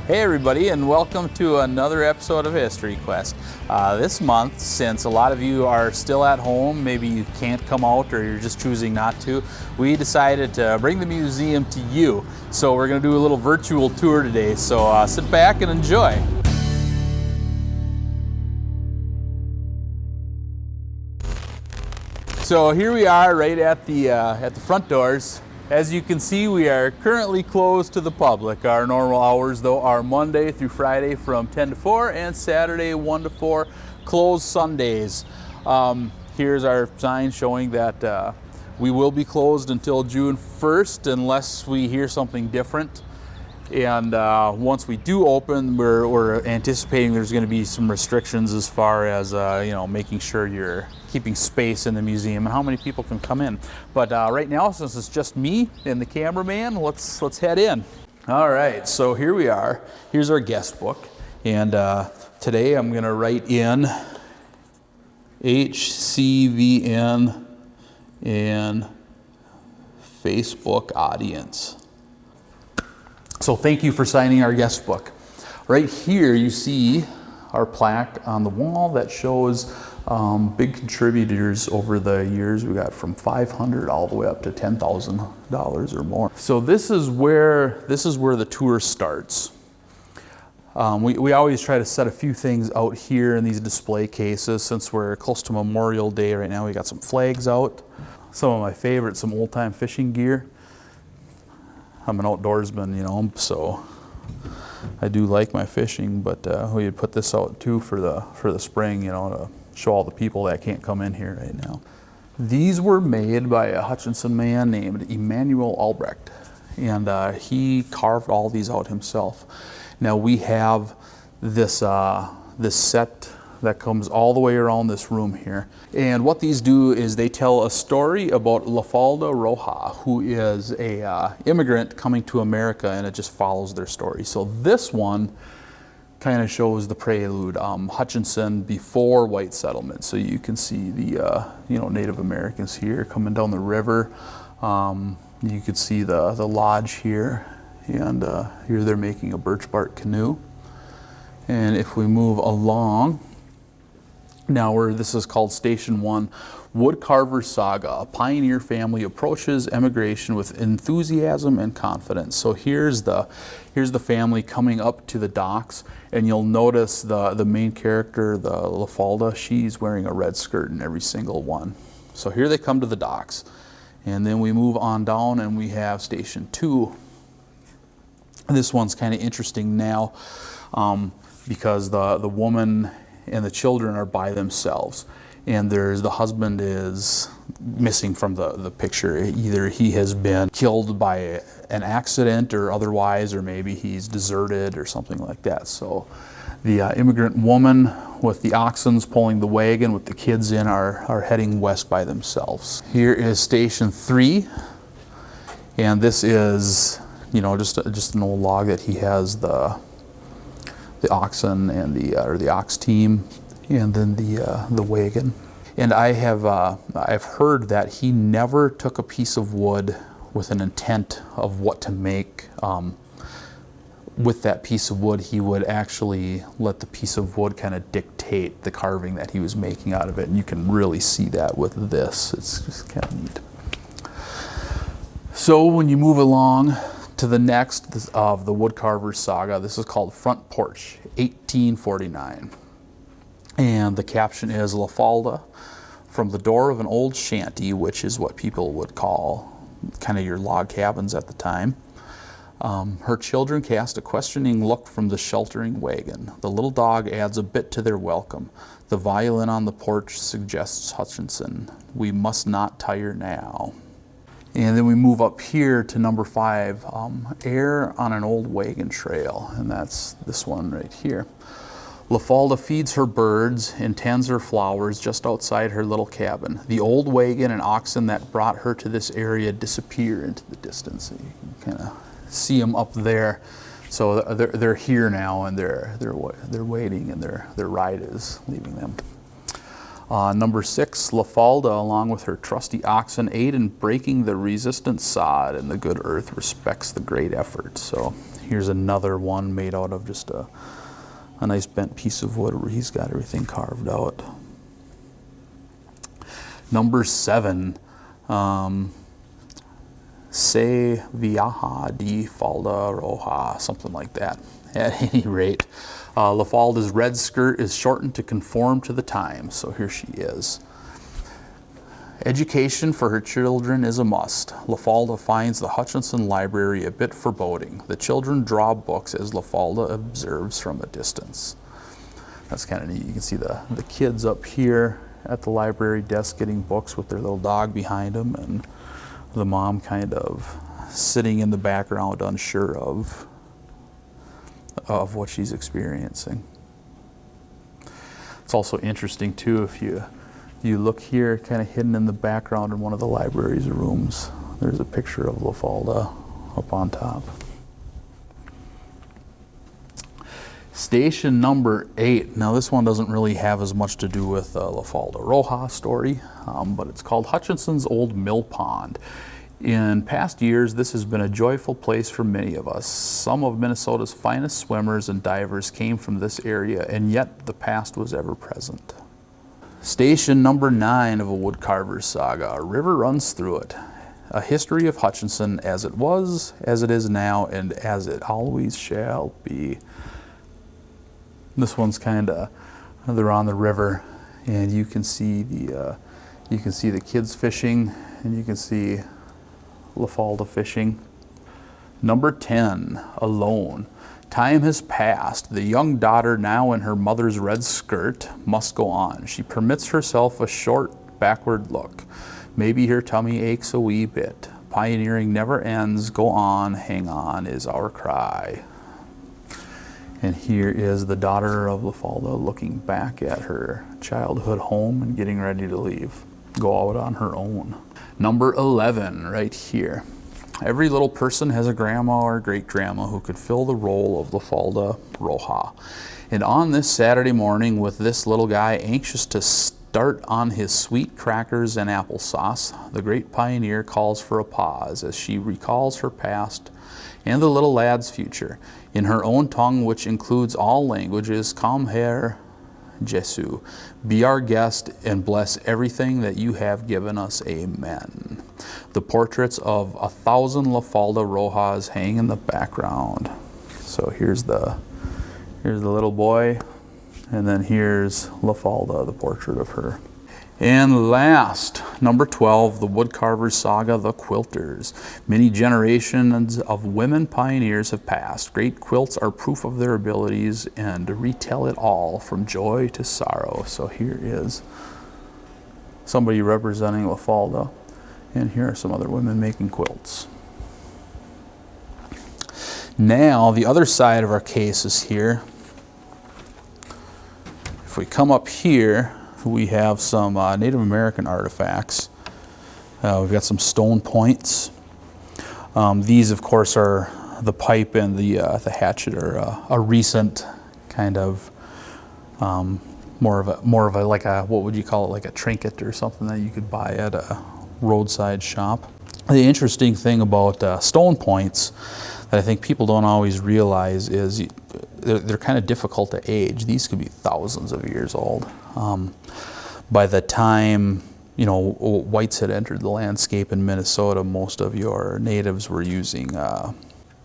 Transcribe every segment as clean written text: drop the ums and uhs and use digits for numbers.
Hey everybody, and welcome to another episode of History Quest. This month, since a lot of you are still at home, maybe you can't come out or you're just choosing not to, we decided to bring the museum to you. So we're going to do a little virtual tour today, so sit back and enjoy. So here we are right at the front doors. As you can see, we are currently closed to the public. Our normal hours, though, are Monday through Friday from 10 to 4 and Saturday 1 to 4, closed Sundays. Here's our sign showing that we will be closed until June 1st unless we hear something different. And once we do open, we're anticipating there's going to be some restrictions as far as making sure you're keeping space in the museum and how many people can come in. But right now, since it's just me and the cameraman, let's head in. All right, so here we are. Here's our guest book, and today I'm going to write in HCVN and Facebook audience. So thank you for signing our guest book. Right here you see our plaque on the wall that shows big contributors over the years. We got from $500 all the way up to $10,000 or more. So this is where the tour starts. We always try to set a few things out here in these display cases. Since we're close to Memorial Day right now, we got some flags out. Some of my favorites, some old-time fishing gear. I'm an outdoorsman, so I do like my fishing, but we put this out too for the spring, to show all the people that can't come in here right now. These were made by a Hutchinson man named Emanuel Albrecht, and he carved all these out himself. Now we have this set that comes all the way around this room here. And what these do is they tell a story about La Falda Roja, who is a immigrant coming to America, and it just follows their story. So this one kind of shows the prelude, Hutchinson before white settlement. So you can see the Native Americans here coming down the river. You can see the lodge here, and here they're making a birch bark canoe. And if we move along, now this is called Station 1, Woodcarver Saga. A pioneer family approaches emigration with enthusiasm and confidence. So here's the family coming up to the docks, and you'll notice the main character, the La Falda, she's wearing a red skirt in every single one. So here they come to the docks, and then we move on down and we have Station 2. This one's kind of interesting now because the woman and the children are by themselves, and the husband is missing from the picture. Either he has been killed by an accident or otherwise, or maybe he's deserted or something like that. So the immigrant woman with the oxen pulling the wagon with the kids in are heading west by themselves. Here is Station 3, and this is just an old log that he has the oxen and the ox team, and then the wagon. And I've heard that he never took a piece of wood with an intent of what to make with that piece of wood. He would actually let the piece of wood kind of dictate the carving that he was making out of it, and you can really see that with this. It's just kind of neat. So when you move along to the next of the Woodcarver Saga, this is called Front Porch, 1849. And the caption is La Falda, from the door of an old shanty, which is what people would call kind of your log cabins at the time. Her children cast a questioning look from the sheltering wagon. The little dog adds a bit to their welcome. The violin on the porch suggests Hutchinson. We must not tire now. And then we move up here to number 5, Air on an Old Wagon Trail, and that's this one right here. La Falda feeds her birds and tends her flowers just outside her little cabin. The old wagon and oxen that brought her to this area disappear into the distance. You can kind of see them up there. So they're here now, and they're waiting, and their ride is leaving them. Number 6, La Falda, along with her trusty oxen, aid in breaking the resistant sod, and the good earth respects the great effort. So here's another one made out of just a nice bent piece of wood where he's got everything carved out. Number 7, Se Viaja de Falda Roja, something like that. At any rate, La Falda's red skirt is shortened to conform to the times, so here she is. Education for her children is a must. La Falda finds the Hutchinson library a bit foreboding. The children draw books as La Falda observes from a distance. That's kind of neat. You can see the kids up here at the library desk getting books with their little dog behind them, and the mom kind of sitting in the background unsure of what she's experiencing. It's also interesting too, if you look here, kind of hidden in the background in one of the library's rooms, there's a picture of La Falda up on top. Station number 8. Now this one doesn't really have as much to do with La Falda Roja story, but it's called Hutchinson's Old Mill Pond. In past years, this has been a joyful place for many of us. Some of Minnesota's finest swimmers and divers came from this area, and yet the past was ever present. Station number 9 of a woodcarver's saga. A river runs through it. A history of Hutchinson as it was, as it is now, and as it always shall be. This one's kind of, they're on the river, and you can see the kids fishing, and you can see La Falda fishing. Number 10, Alone. Time has passed. The young daughter, now in her mother's red skirt, must go on. She permits herself a short backward look. Maybe her tummy aches a wee bit. Pioneering never ends. Go on, hang on, is our cry. And here is the daughter of La Falda looking back at her childhood home and getting ready to leave, go out on her own. Number 11, right here. Every little person has a grandma or great-grandma who could fill the role of La Falda Roja. And on this Saturday morning, with this little guy anxious to start on his sweet crackers and applesauce, the great pioneer calls for a pause as she recalls her past and the little lad's future. In her own tongue, which includes all languages, Come Herr Jesu, be our guest and bless everything that you have given us. Amen. The portraits of 1,000 La Falda Rojas hang in the background. So here's the little boy, and then here's La Falda, the portrait of her. And last, number 12, the woodcarver's saga, the quilters. Many generations of women pioneers have passed. Great quilts are proof of their abilities and retell it all from joy to sorrow. So here is somebody representing La Falda, and here are some other women making quilts. Now, the other side of our case is here. If we come up here, we have some Native American artifacts. We've got some stone points. These, of course, are the pipe and the hatchet are a recent kind of more of a like a, what would you call it, like a trinket or something that you could buy at a roadside shop. The interesting thing about stone points that I think people don't always realize is they're kind of difficult to age. These could be thousands of years old. By the time whites had entered the landscape in Minnesota, most of your natives were using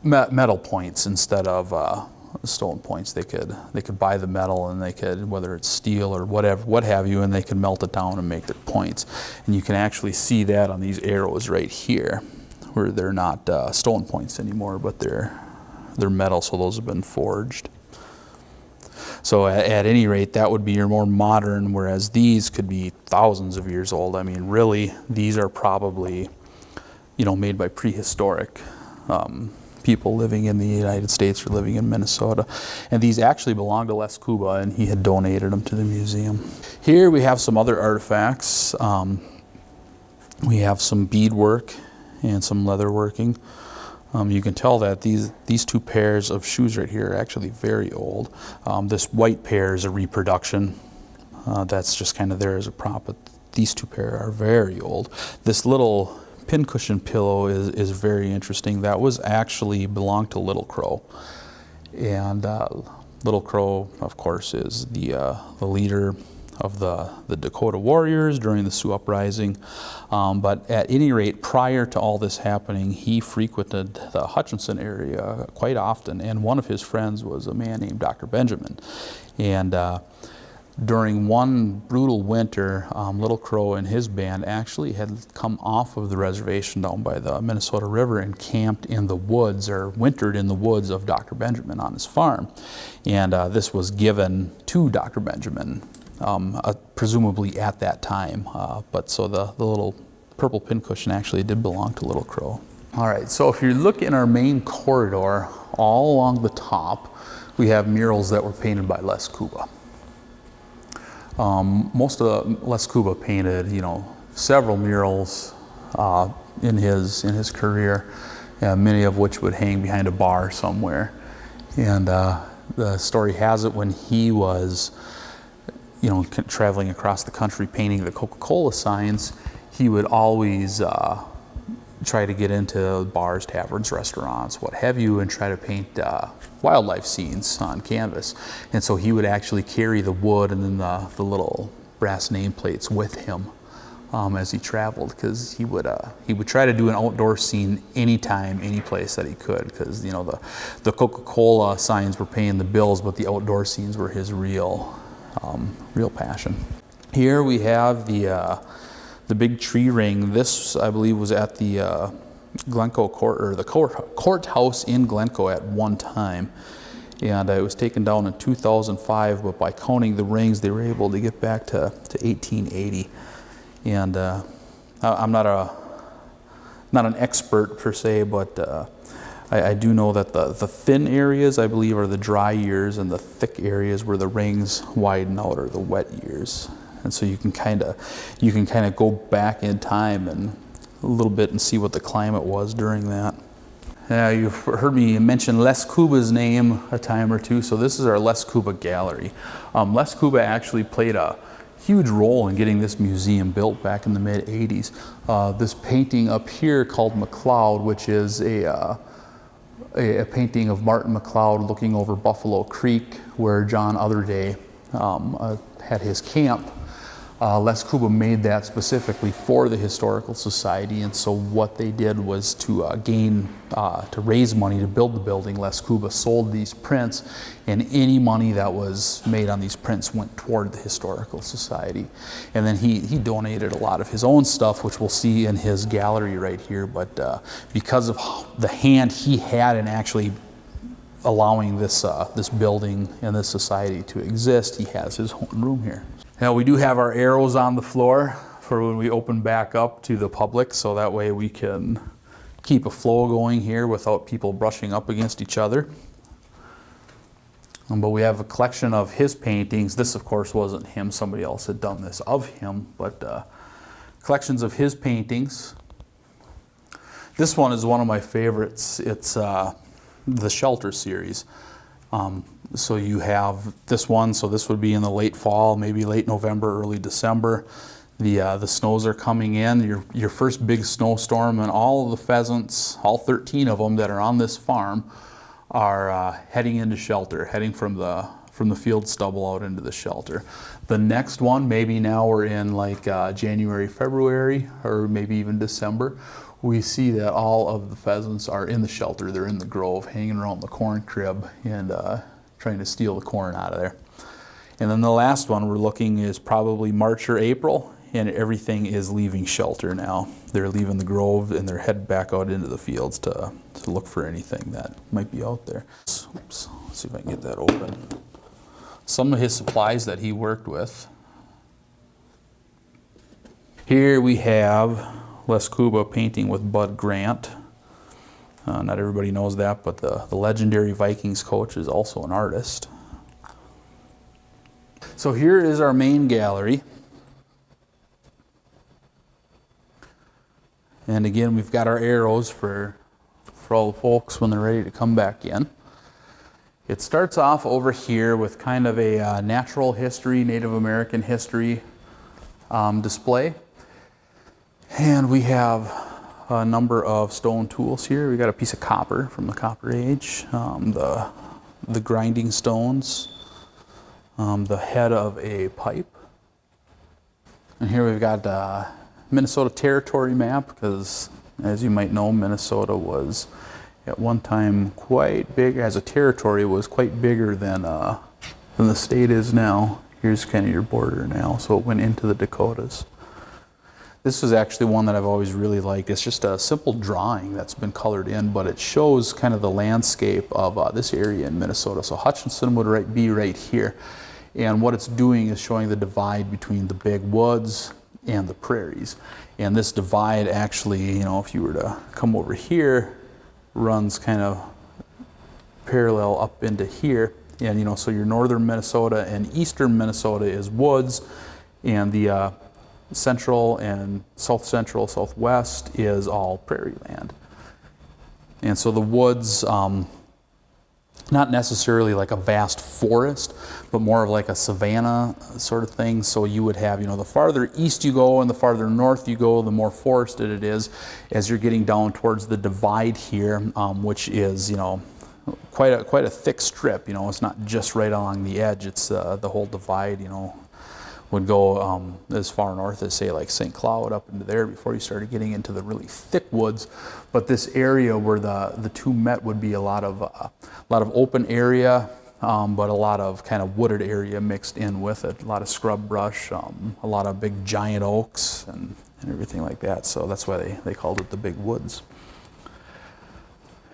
metal points instead of stone points. They could buy the metal, and they could, whether it's steel or what have you, and they could melt it down and make their points. And you can actually see that on these arrows right here, where they're not stone points anymore, but they're metal, so those have been forged. So at any rate, that would be your more modern, whereas these could be thousands of years old. I mean, really, these are probably, made by prehistoric people living in the United States or living in Minnesota. And these actually belong to Les Cuba, and he had donated them to the museum. Here we have some other artifacts. We have some beadwork and some leather working. You can tell that these two pairs of shoes right here are actually very old. This white pair is a reproduction. That's just kind of there as a prop, but these two pair are very old. This little pincushion pillow is very interesting. That was actually belonged to Little Crow. And Little Crow, of course, is the leader of the Dakota Warriors during the Sioux Uprising. But at any rate, prior to all this happening, he frequented the Hutchinson area quite often, and one of his friends was a man named Dr. Benjamin. And during one brutal winter, Little Crow and his band actually had come off of the reservation down by the Minnesota River and camped in the woods, or wintered in the woods of Dr. Benjamin on his farm. And this was given to Dr. Benjamin, presumably at that time. But so the little purple pincushion actually did belong to Little Crow. All right, so if you look in our main corridor, all along the top, we have murals that were painted by Les Kuba. Most of Les Kuba painted, several murals in his career, many of which would hang behind a bar somewhere. And the story has it when he was, traveling across the country painting the Coca-Cola signs, he would always try to get into bars, taverns, restaurants, what have you, and try to paint wildlife scenes on canvas. And so he would actually carry the wood and then the little brass nameplates with him as he traveled, because he would try to do an outdoor scene anytime, any place that he could, because the Coca-Cola signs were paying the bills, but the outdoor scenes were his real passion. Here we have the big tree ring. This, I believe, was at the Glencoe Court, or the courthouse in Glencoe at one time, and it was taken down in 2005. But by counting the rings, they were able to get back to 1880. And I'm not an expert per se, but I do know that the thin areas, I believe, are the dry years, and the thick areas where the rings widen out are the wet years. And so you can kind of go back in time and a little bit and see what the climate was during that. You've heard me mention Les Kuba's name a time or two, so this is our Les Kuba gallery. Les Kuba actually played a huge role in getting this museum built back in the mid-80s. This painting up here called McLeod, which is a painting of Martin McLeod looking over Buffalo Creek, where John Otherday had his camp. Les Kuba made that specifically for the Historical Society, and so what they did was to raise money to build the building. Les Kuba sold these prints, and any money that was made on these prints went toward the Historical Society. And then he donated a lot of his own stuff, which we'll see in his gallery right here, but because of the hand he had in actually allowing this building and this society to exist, he has his own room here. Now we do have our arrows on the floor for when we open back up to the public, so that way we can keep a flow going here without people brushing up against each other. But we have a collection of his paintings. This, of course, wasn't him. Somebody else had done this of him, but collections of his paintings. This one is one of my favorites. It's the Shelter series. So you have this one, so this would be in the late fall, maybe late November, early December. The snows are coming in, your first big snowstorm, and all of the pheasants, all 13 of them that are on this farm, are heading into shelter, heading from the field stubble out into the shelter. The next one, maybe now we're in like January, February, or maybe even December, we see that all of the pheasants are in the shelter. They're in the grove, hanging around the corn crib and trying to steal the corn out of there. And then the last one we're looking is probably March or April, and everything is leaving shelter now. They're leaving the grove and they're headed back out into the fields to look for anything that might be out there. Oops, let's see if I can get that open. Some of his supplies that he worked with. Here we have Les Kuba painting with Bud Grant. Not everybody knows that, but the legendary Vikings coach is also an artist. So here is our main gallery. And again, we've got our arrows for all the folks when they're ready to come back in. It starts off over here with kind of a natural history, Native American history display. And we have a number of stone tools here. We got a piece of copper from the Copper Age, the grinding stones, the head of a pipe. And here we've got Minnesota territory map, because as you might know, Minnesota was at one time quite big. As a territory, it was quite bigger than the state is now. Here's kind of your border now, so it went into the Dakotas. This is actually one that I've always really liked. It's just a simple drawing that's been colored in, but it shows kind of the landscape of this area in Minnesota. So Hutchinson would be right here. And what it's doing is showing the divide between the big woods and the prairies. And this divide actually, you know, if you were to come over here, runs kind of parallel up into here. And, you know, so your northern Minnesota and eastern Minnesota is woods, and the central and south central, southwest is all prairie land. And so the woods, not necessarily like a vast forest, but more of like a savanna sort of thing. So you would have, you know, the farther east you go and the farther north you go, the more forested it is as you're getting down towards the divide here, which is, you know, quite a thick strip. You know, it's not just right along the edge. It's the whole divide, you know, would go as far north as, say, like St. Cloud up into there before you started getting into the really thick woods. But this area where the two met would be a lot of open area, but a lot of kind of wooded area mixed in with it. A lot of scrub brush, a lot of big giant oaks and everything like that. So that's why they called it the Big Woods.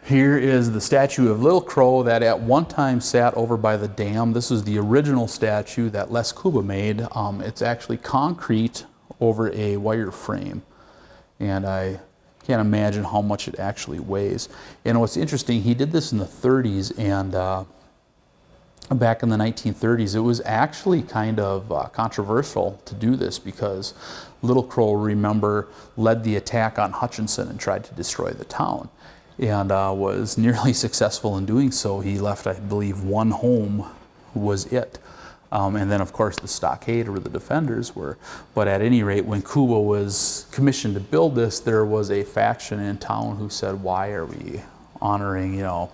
Here is the statue of Little Crow that at one time sat over by the dam. This is the original statue that Les Kuba made. It's actually concrete over a wire frame. And I can't imagine how much it actually weighs. And what's interesting, he did this in the 30s, and back in the 1930s, it was actually kind of controversial to do this because Little Crow, remember, led the attack on Hutchinson and tried to destroy the town. And was nearly successful in doing so. He left, I believe, one home was it. And then, of course, the stockade where the defenders were. But at any rate, when Kuba was commissioned to build this, there was a faction in town who said, why are we honoring, you know,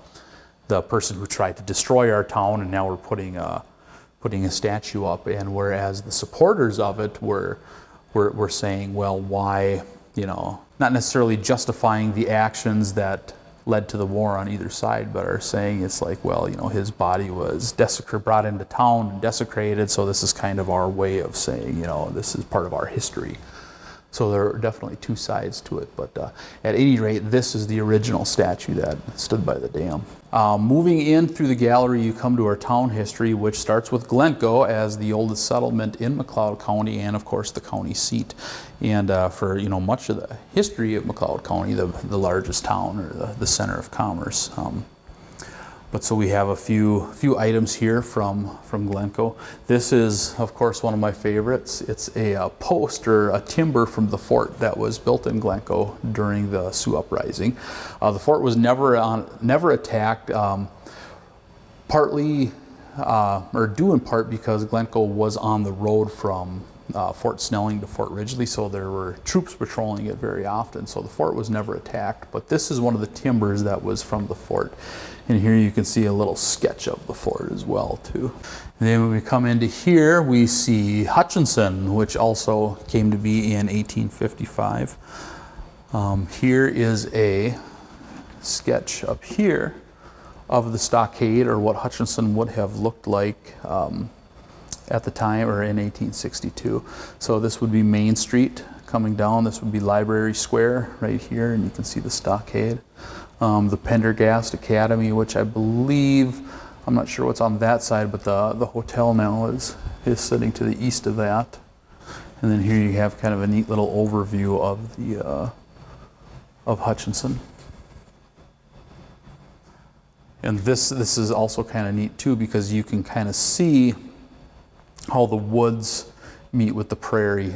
the person who tried to destroy our town, and now we're putting a statue up. And whereas the supporters of it were saying, well, why, you know, not necessarily justifying the actions that led to the war on either side, but are saying it's like, well, you know, his body was brought into town and desecrated, so this is kind of our way of saying, you know, this is part of our history. So there are definitely two sides to it, but at any rate, this is the original statue that stood by the dam. Moving in through the gallery, you come to our town history, which starts with Glencoe as the oldest settlement in McLeod County, and of course the county seat. And for, you know, much of the history of McLeod County, the largest town, or the center of commerce. But so we have a few items here from Glencoe. This is, of course, one of my favorites. It's a post or a timber from the fort that was built in Glencoe during the Sioux Uprising. The fort was never attacked, partly or due in part because Glencoe was on the road from Fort Snelling to Fort Ridgely, so there were troops patrolling it very often, so the fort was never attacked. But this is one of the timbers that was from the fort, and here you can see a little sketch of the fort as well too. And then when we come into here, we see Hutchinson, which also came to be in 1855. Here is a sketch up here of the stockade, or what Hutchinson would have looked like at the time, or in 1862. So this would be Main Street coming down. This would be Library Square right here, and you can see the stockade. The Pendergast Academy, which I believe, I'm not sure what's on that side, but the hotel now is sitting to the east of that. And then here you have kind of a neat little overview of the of Hutchinson. And this is also kind of neat too, because you can kind of see how the woods meet with the prairie.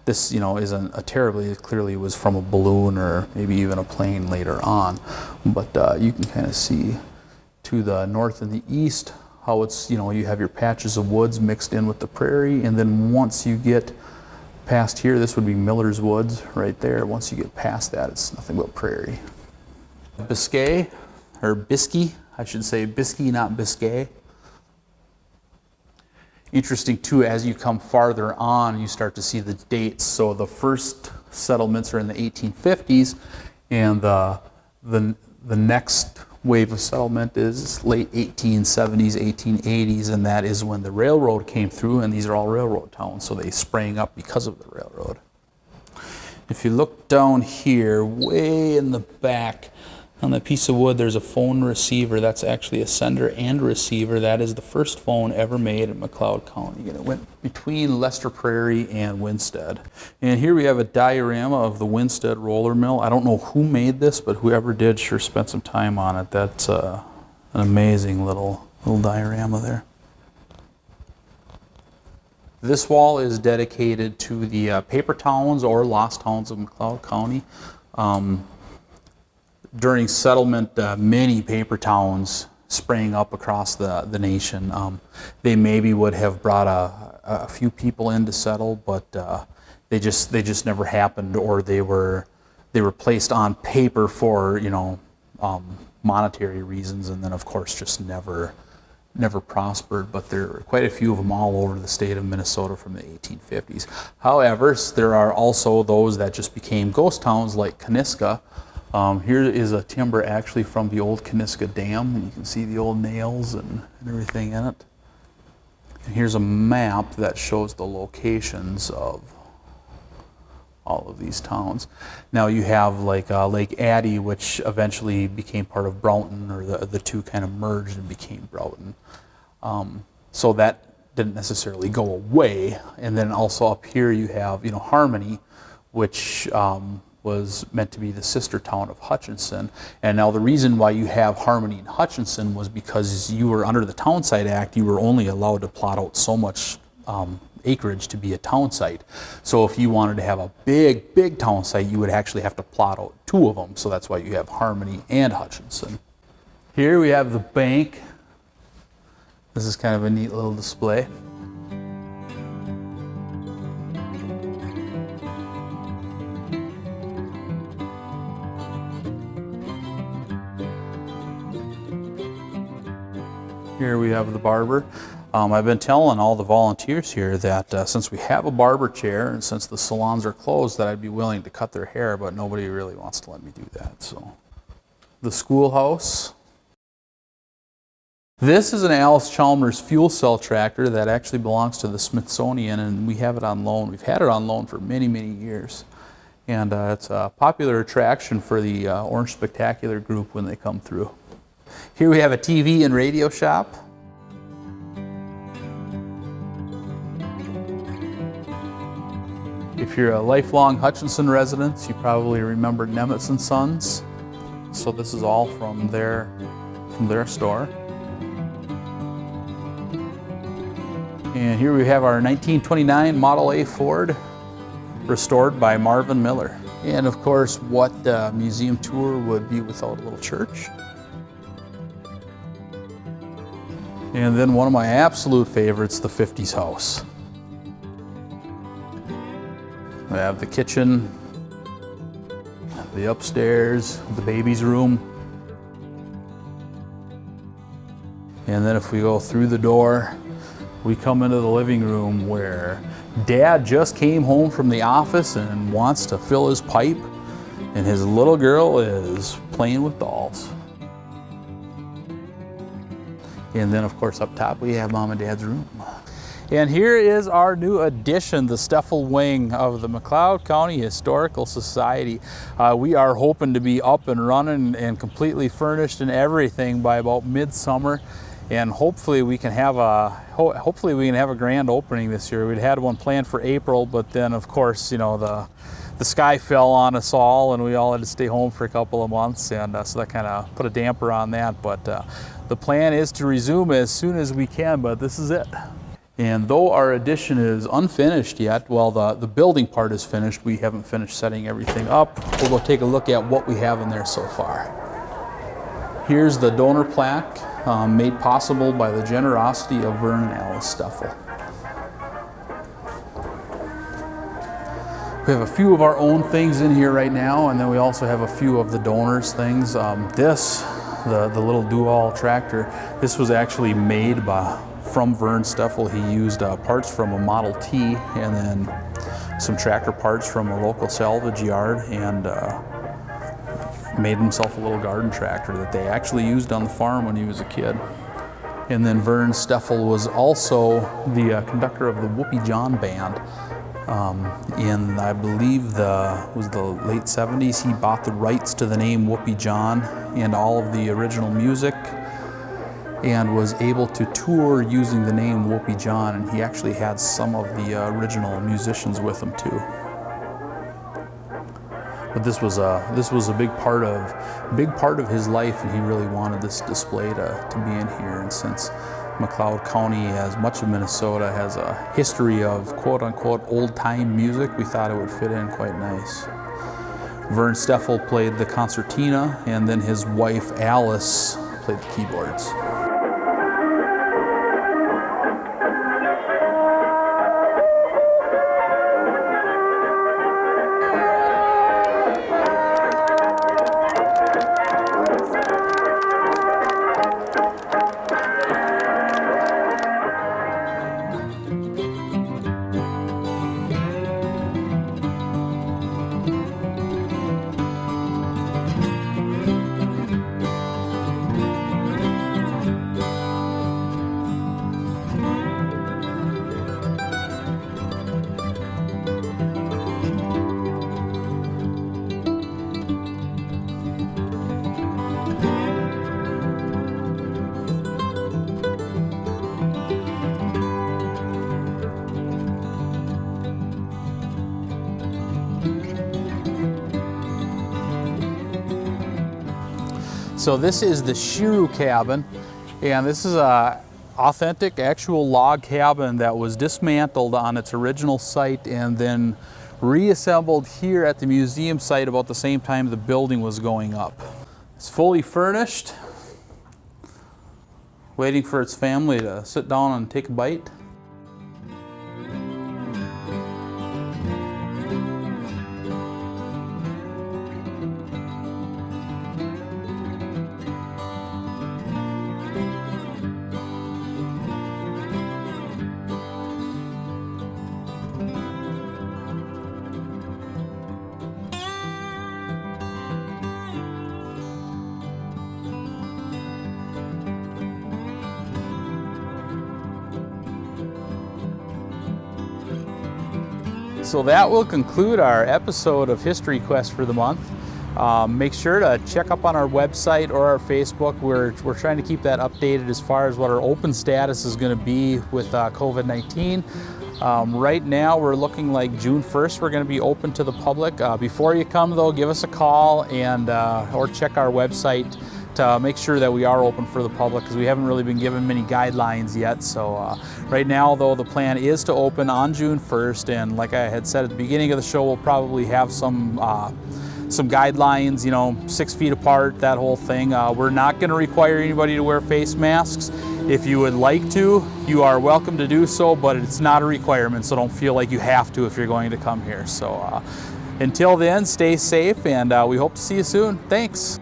This, you know, isn't a terribly, clearly was from a balloon or maybe even a plane later on. But you can kind of see to the north and the east how it's, you know, you have your patches of woods mixed in with the prairie. And then once you get Past here, this would be Miller's Woods right there. Once you get past that, it's nothing but prairie. Biscay, or Bisky, I should say Bisky, not Biscay. Interesting too, as you come farther on, you start to see the dates. So the first settlements are in the 1850s, and the next wave of settlement is late 1870s, 1880s, and that is when the railroad came through, and these are all railroad towns, so they sprang up because of the railroad. If you look down here, way in the back, on that piece of wood, there's a phone receiver. That's actually a sender and receiver. That is the first phone ever made in McLeod County, and it went between Lester Prairie and Winstead. And here we have a diorama of the Winstead roller mill. I don't know who made this, but whoever did sure spent some time on it. That's an amazing little diorama there. This wall is dedicated to the paper towns or lost towns of McLeod County. During settlement, many paper towns sprang up across the nation. They maybe would have brought a few people in to settle, but they just never happened, or they were placed on paper for monetary reasons, and then of course just never prospered. But there are quite a few of them all over the state of Minnesota from the 1850s. However, there are also those that just became ghost towns, like Kaniska. Here is a timber actually from the old Kaniska Dam, and you can see the old nails and everything in it. And here's a map that shows the locations of all of these towns. Now you have like Lake Addie, which eventually became part of Broughton, or the two kind of merged and became Broughton. So that didn't necessarily go away. And then also up here you have Harmony, which was meant to be the sister town of Hutchinson. And now the reason why you have Harmony and Hutchinson was because you were under the Town Site Act, you were only allowed to plot out so much acreage to be a town site. So if you wanted to have a big town site, you would actually have to plot out two of them. So that's why you have Harmony and Hutchinson. Here we have the bank. This is kind of a neat little display. Here we have the barber. I've been telling all the volunteers here that since we have a barber chair and since the salons are closed, that I'd be willing to cut their hair, but nobody really wants to let me do that. So, the schoolhouse. This is an Alice Chalmers fuel cell tractor that actually belongs to the Smithsonian, and we have it on loan. We've had it on loan for many years, and it's a popular attraction for the Orange Spectacular group when they come through. Here we have a TV and radio shop. If you're a lifelong Hutchinson resident, you probably remember Nemitz and Sons. So this is all from their store. And here we have our 1929 Model A Ford, restored by Marvin Miller. And of course, what museum tour would be without a little church? And then one of my absolute favorites, the 50s house. We have the kitchen, the upstairs, the baby's room. And then if we go through the door, we come into the living room where Dad just came home from the office and wants to fill his pipe, and his little girl is playing with dolls. And then of course up top we have Mom and Dad's room. And here is our new addition, the Steffel Wing of the McLeod County Historical Society. We are hoping to be up and running and completely furnished and everything by about midsummer. And hopefully we can have a grand opening this year. We'd had one planned for April, but then of course, the sky fell on us all and we all had to stay home for a couple of months, and so that kind of put a damper on that. But the plan is to resume as soon as we can, but this is it. And though our addition is unfinished yet, well, the building part is finished, we haven't finished setting everything up. We'll go take a look at what we have in there so far. Here's the donor plaque made possible by the generosity of Vern and Alice Steffel. We have a few of our own things in here right now, and then we also have a few of the donors' things. The little dual tractor, this was actually made from Vern Steffel. He used parts from a Model T and then some tractor parts from a local salvage yard, and made himself a little garden tractor that they actually used on the farm when he was a kid. And then Vern Steffel was also the conductor of the Whoopie John Band. In, I believe, the late 70s, he bought the rights to the name Whoopie John and all of the original music, and was able to tour using the name Whoopie John, and he actually had some of the original musicians with him too. But this was a big part of his life, and he really wanted this display to be in here. And since McLeod County, as much of Minnesota, has a history of quote-unquote old-time music, we thought it would fit in quite nice. Vern Steffel played the concertina, and then his wife Alice played the keyboards. So this is the Shiru cabin, and this is a authentic, actual log cabin that was dismantled on its original site and then reassembled here at the museum site about the same time the building was going up. It's fully furnished, waiting for its family to sit down and take a bite. So that will conclude our episode of History Quest for the month. Make sure to check up on our website or our Facebook. We're trying to keep that updated as far as what our open status is going to be with COVID-19. Right now we're looking like June 1st we're going to be open to the public. Before you come though, give us a call and or check our website to make sure that we are open for the public, because we haven't really been given many guidelines yet. So right now though, the plan is to open on June 1st, and like I had said at the beginning of the show, we'll probably have some guidelines, you know, 6 feet apart, that whole thing. We're not going to require anybody to wear face masks. If you would like to, you are welcome to do so, but it's not a requirement, so don't feel like you have to if you're going to come here. So until then, stay safe, and we hope to see you soon. Thanks.